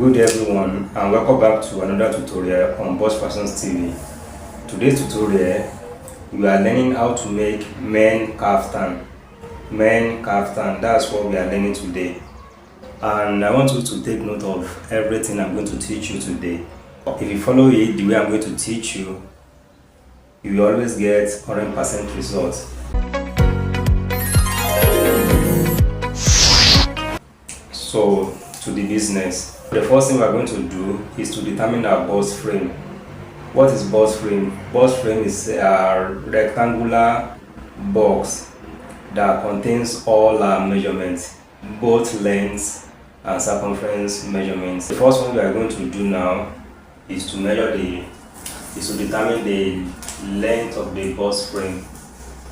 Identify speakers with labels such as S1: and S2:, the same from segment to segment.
S1: Good day everyone, and welcome back to another tutorial on Boss Fashions TV. Today's tutorial, we are learning how to make men kaftan. That's what we are learning today. And I want you to take note of everything I'm going to teach you today. If you follow it the way I'm going to teach you, you will always get 100% results. So, to the business. The first thing we are going to do is to determine our bust frame. What is bust frame? Bust frame is a rectangular box that contains all our measurements, both lengths and circumference measurements. The first one we are going to do now is to determine the length of the bust frame.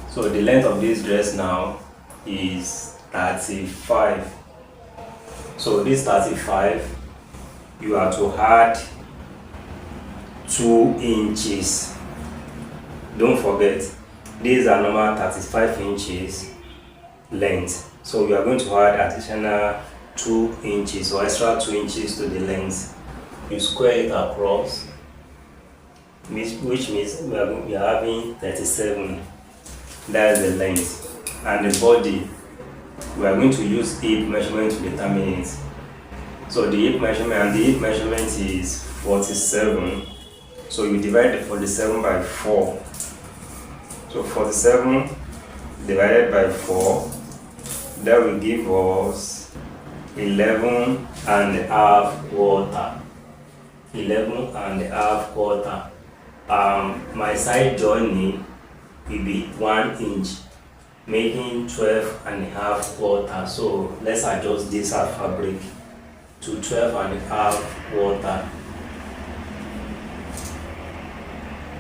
S1: So the length of this dress now is 35. So this 35, you have to add 2 inches. Don't forget, these are normal 35 inches length. So we are going to add additional 2 inches or extra 2 inches to the length. You square it across, which means we are having 37. That is the length. And the body, we are going to use hip measurement to determine it. So the hip measurement is 47. So you divide the 47 by 4. So 47 divided by 4, that will give us 11 and a half quarter. 11 and a half quarter. My side joining will be 1 inch, making 12 and a half quarter. So let's adjust this fabric to 12 and a half quarter.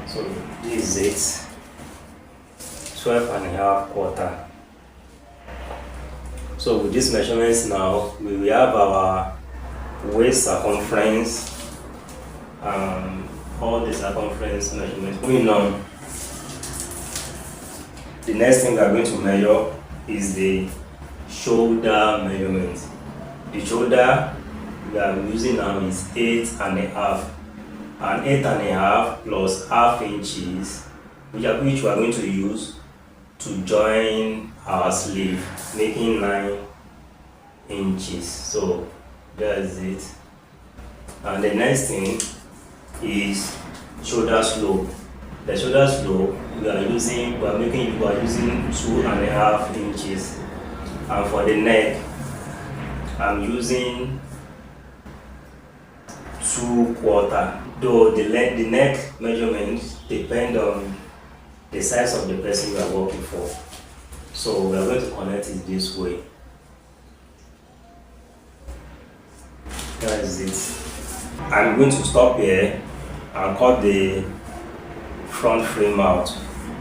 S1: So this is it, 12 and a half quarter. So with these measurements now, we will have our waist circumference, all the circumference measurements. Moving on, the next thing we are going to measure is the shoulder measurement. The shoulder we are using now is 8.5, and 8.5 plus half inches, which we are going to use to join our sleeve, making 9 inches. So that is it. And the next thing is shoulder slope. The shoulder slope we are using 2.5 inches, and for the neck I'm using 2/4. Though the neck measurements depend on the size of the person we are working for. So we are going to connect it this way. That is it. I'm going to stop here and cut the front frame out.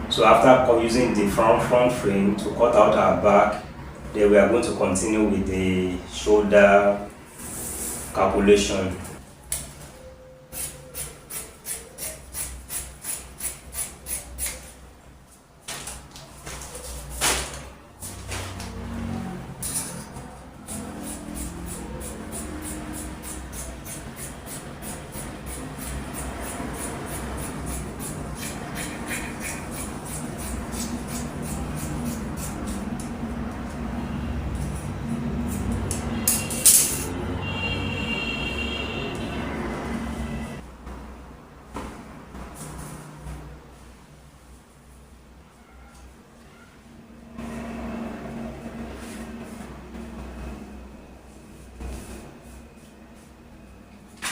S1: So after using the front frame to cut out our back, then we are going to continue with the shoulder calculation.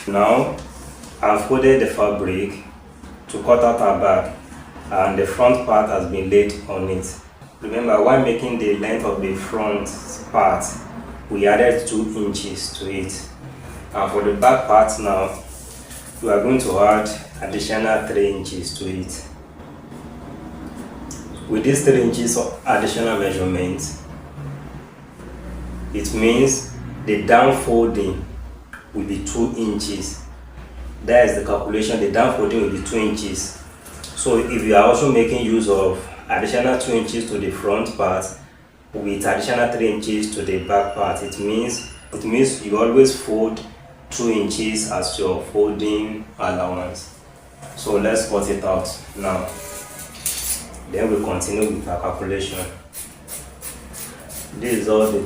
S1: Now, I've folded the fabric to cut out our back, and the front part has been laid on it. Remember, while making the length of the front part, we added 2 inches to it. And for the back part now, we are going to add additional 3 inches to it. With these 3 inches of additional measurement, it means the down folding will be 2 inches. That is the calculation. The down folding will be 2 inches. So if you are also making use of additional 2 inches to the front part with additional 3 inches to the back part, it means you always fold 2 inches as your folding allowance. So let's cut it out now. Then we continue with our calculation. This is all the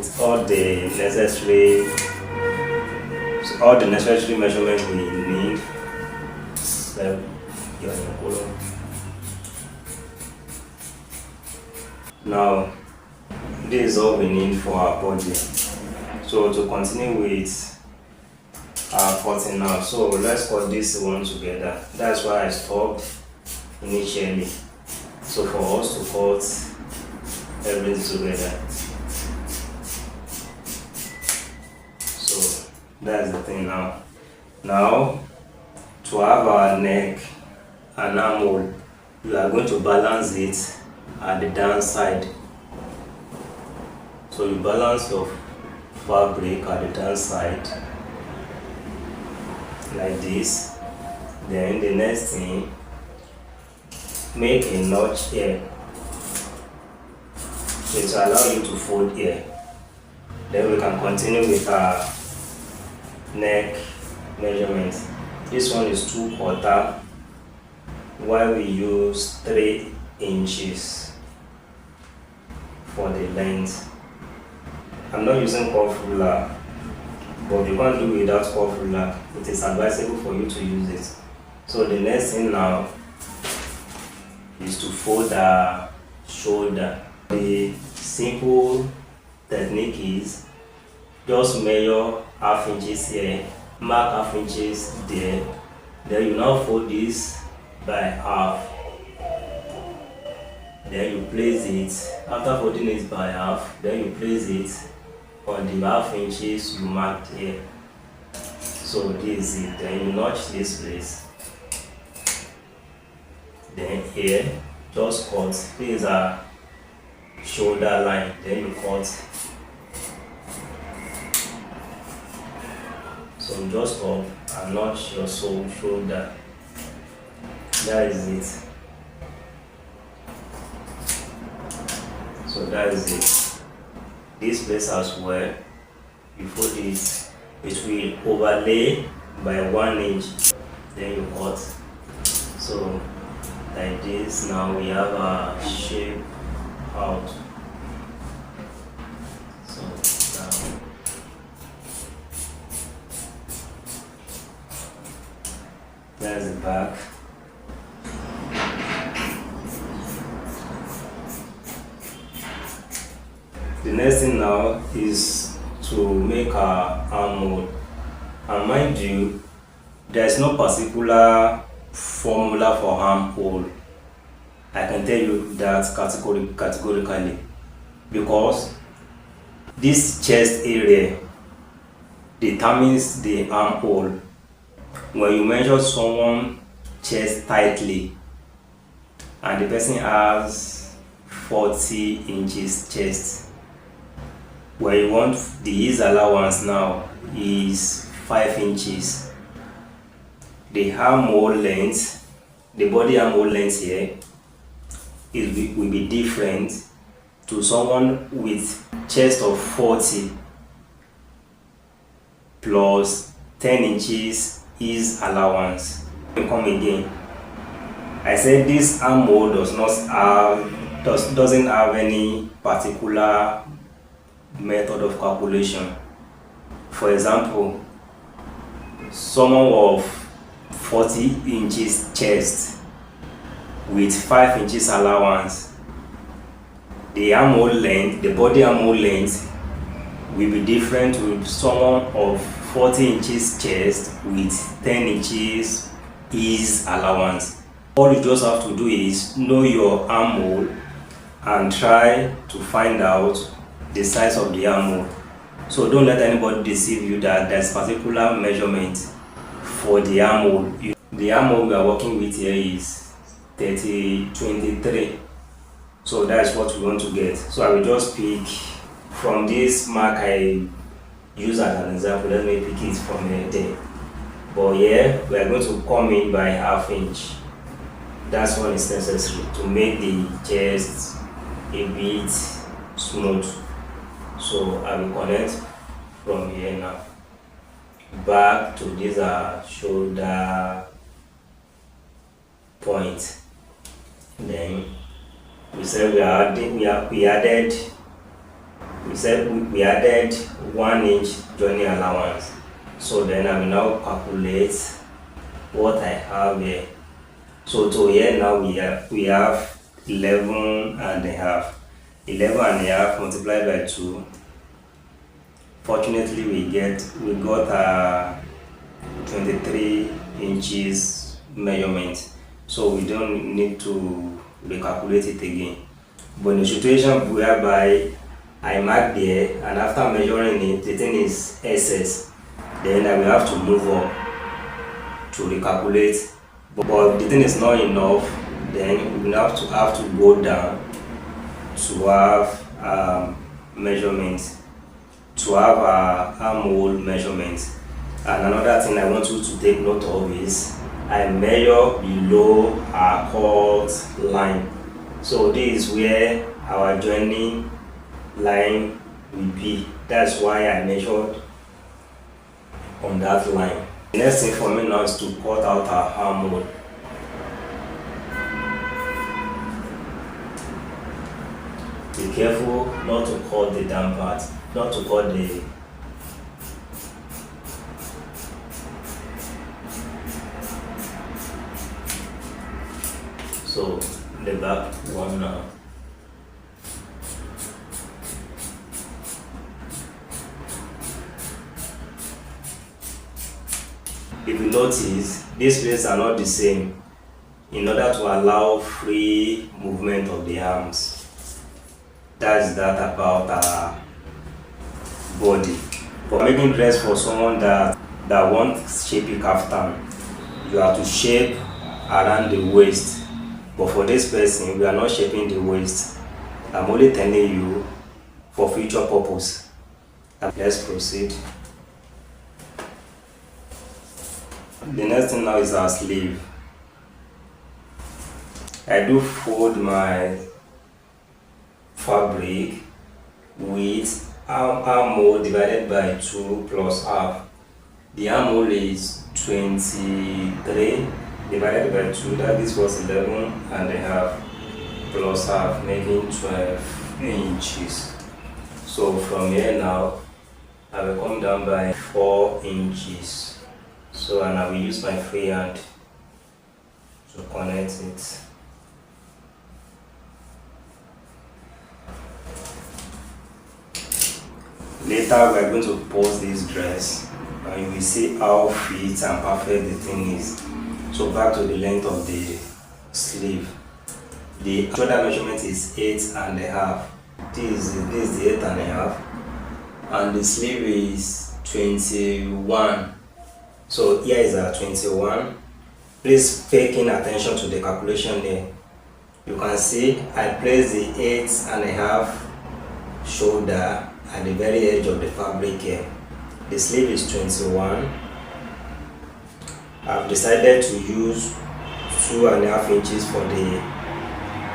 S1: necessary measurements we need. So, now this is all we need for our body. So to continue with our cutting now, so let's cut this one together. That's why I stopped initially, so for us to cut everything together. So that's the thing now. Now to have our neck and armhole, we are going to balance it at the down side. So you balance your fabric at the down side like this. Then the next thing, make a notch here. It will allow you to fold here. Then we can continue with our neck measurement. This one is 2/4, while we use 3 inches for the length. I'm not using curve ruler, but you can't do without curve ruler. It is advisable for you to use it. So the next thing now is to fold our shoulder. The simple technique is just measure half inches here, mark half inches there, then you now fold this by half. Then you place it, after folding it by half, then you place it on the half inches you marked here. So this is it. Then you notch this place. Then here, just cut. This is a shoulder line. Then you cut. So just up and notch your shoulder. That is it. So that is it. This place as well, you fold it, it will overlay by 1 inch, then you cut. So like this, now we have a shape out. So now that's the back. The next thing now is to make our armhole. And mind you, there is no particular formula for armhole. I can tell you that categorically, because this chest area determines the armhole. When you measure someone's chest tightly and the person has 40 inches chest, where you want the ease allowance now is 5 inches. The armhole length, the body armhole length here will be different to someone with chest of 40 plus 10 inches ease allowance. Come again. I said this armhole doesn't have any particular method of calculation. For example, someone of 40 inches chest with 5 inches allowance, the armhole length, the body armhole length will be different with someone of 40 inches chest with 10 inches ease allowance. All you just have to do is know your armhole and try to find out the size of the armhole. So don't let anybody deceive you that there's particular measurement for the armhole. The armhole we are working with here is 23. So that's what we want to get. So I will just pick from this mark I use as an example. Let me pick it from there. But here we are going to come in by ½ inch. That's what is necessary to make the chest a bit smooth. So I will connect from here now. back to this shoulder point. Then we said we added 1 inch joining allowance. So then I will now calculate what I have here. So to here now we have 11 and a half. 11 and a half multiplied by 2. Fortunately we got 23 inches measurement, so we don't need to recalculate it again. But in the situation whereby I mark there and after measuring it the thing is excess, then I will have to move up to recalculate. But the thing is not enough, then we will have to go down to have measurements, to have armhole measurements. And another thing I want you to take note of is I measure below our cut line. So this is where our joining line will be. That's why I measured on that line. The next thing for me now is to cut out our armhole. Be careful not to cut the down part, not to cut the the back one now. If you notice, these places are not the same in order to allow free movement of the arms. That's that about our body. For making dress for someone that wants shapy kaftan, you have to shape around the waist. But for this person, we are not shaping the waist. I'm only telling you for future purpose. Let's proceed. The next thing now is our sleeve. I do fold my fabric with armhole divided by 2 plus half. The armhole is 23 divided by 2, that this was 11 and a half plus half, making 12 inches. So from here now I will come down by 4 inches. So, and I will use my free hand to connect it. Later we are going to pose this dress and you will see how fit and perfect the thing is. So back to the length of the sleeve. The shoulder measurement is 8 and a half. This is the 8 and a half. And the sleeve is 21. So here is our 21. Please pay keen attention to the calculation here. You can see I place the 8 and a half shoulder at the very edge of the fabric here. The sleeve is 21. I've decided to use 2.5 inches for the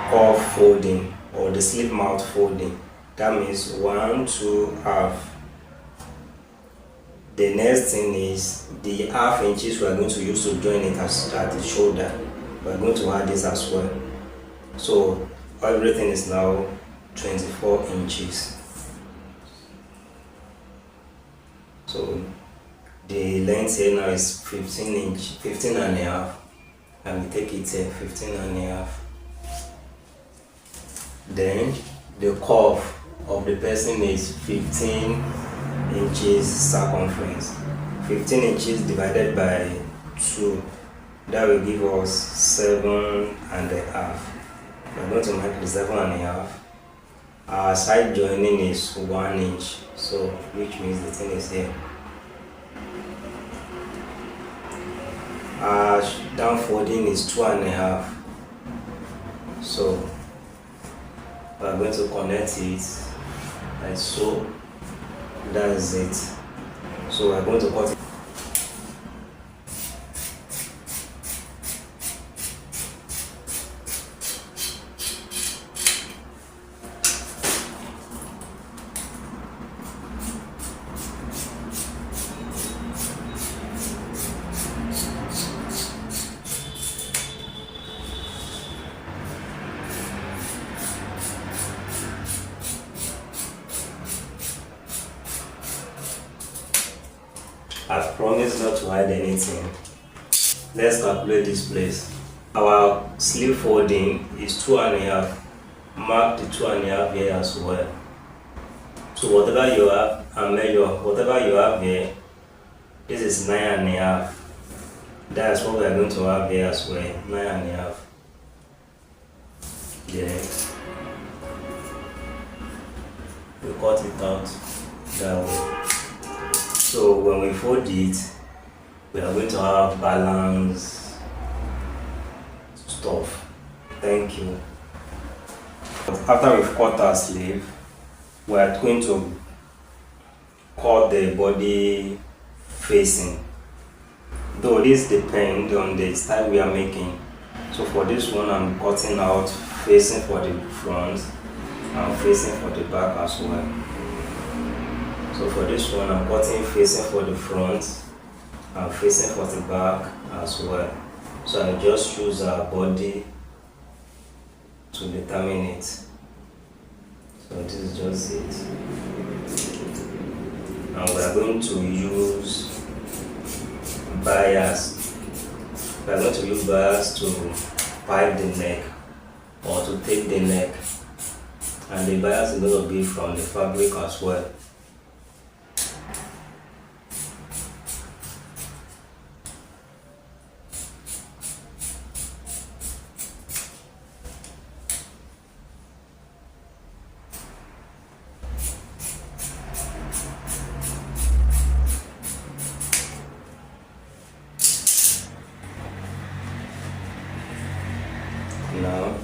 S1: cuff folding or the sleeve mouth folding. That means 1, 2, half. The next thing is the half inches we are going to use to join it at the shoulder. We are going to add this as well. So everything is now 24 inches. So the length here now is 15 and a half. And we take it here 15 and a half. Then the curve of the person is 15 inches circumference. 15 inches divided by 2, that will give us 7 and a half. We're going to mark the 7 and a half. Our side joining is 1 inch, so which means the thing is here. Our down folding is 2.5. So we're going to connect it like so. That is it. So we're going to cut it. promise not to hide anything. Let's calculate this place. Our sleeve folding is 2.5. Mark the 2.5 here as well. So whatever you have and measure, whatever you have here, this is 9.5. That's what we are going to have here as well, 9.5. Then we cut it out that way. So when we fold it, we are going to have balance stuff. Thank you. After we've cut our sleeve, we are going to cut the body facing. Though this depends on the style we are making. So for this one, I'm cutting out facing for the front and facing for the back as well. So for this one, I'm cutting facing for the front and facing for the back as well. So I just use our body to determine it. So this is just it. And we are going to use bias. We are going to use bias to pipe the neck or to take the neck. And the bias is going to be from the fabric as well. Now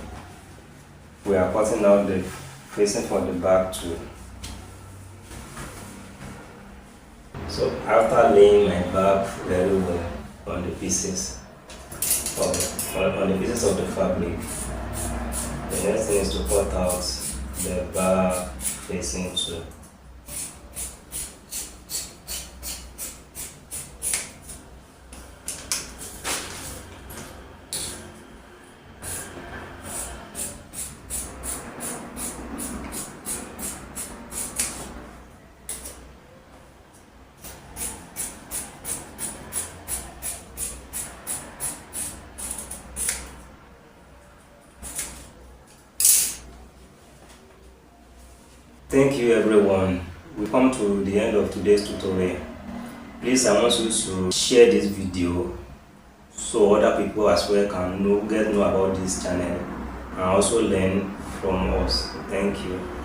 S1: we are cutting out the facing for the back too. So after laying my back very well on the pieces on the pieces of the fabric, the next thing is to cut out the back facing too. Thank you everyone. We come to the end of today's tutorial. Please, I want you to share this video so other people as well can get know about this channel and also learn from us. Thank you.